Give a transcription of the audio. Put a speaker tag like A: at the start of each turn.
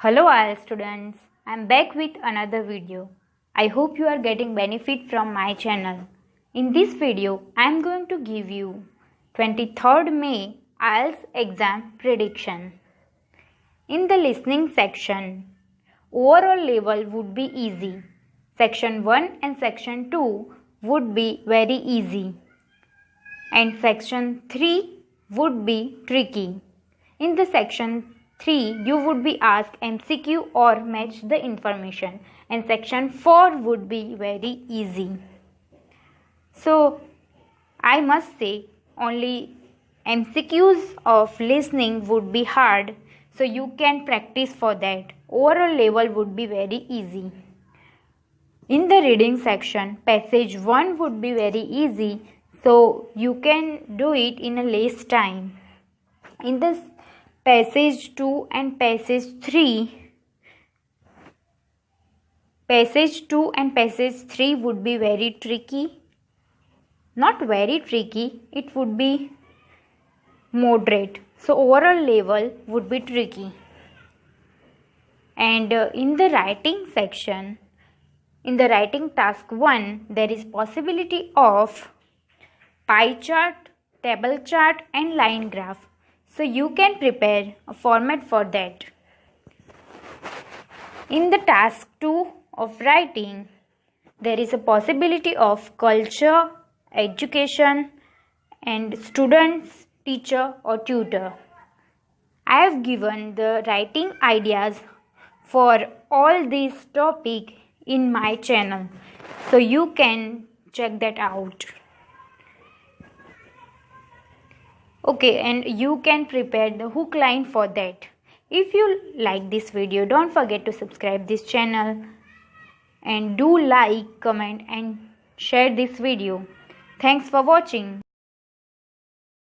A: Hello all students, I am back with another video. I hope you are getting benefit from my channel. In this video, I am going to give you 23rd May IELTS exam prediction. In the listening section, overall level would be easy. Section 1 and section 2 would be very easy. And section 3 would be tricky. In the section 3, you would be asked MCQ or match the information, and section 4 would be very easy. So, I must say only MCQs of listening would be hard, so you can practice for that. Overall level would be very easy. In the reading section, passage 1 would be very easy, so you can do it in a less time. In this passage 2 and passage 3 would be very tricky. Not very tricky, it would be moderate. So overall level would be tricky. And in the writing section, in the writing task 1, there is possibility of pie chart, table chart and line graph. So you can prepare a format for that. In the task 2 of writing, there is a possibility of culture, education and students, teacher or tutor. I have given the writing ideas for all these topics in my channel, so you can check that out. Okay, and you can prepare the hook line for that. If you like this video, don't forget to subscribe this channel and do like, comment and share this video. Thanks for watching.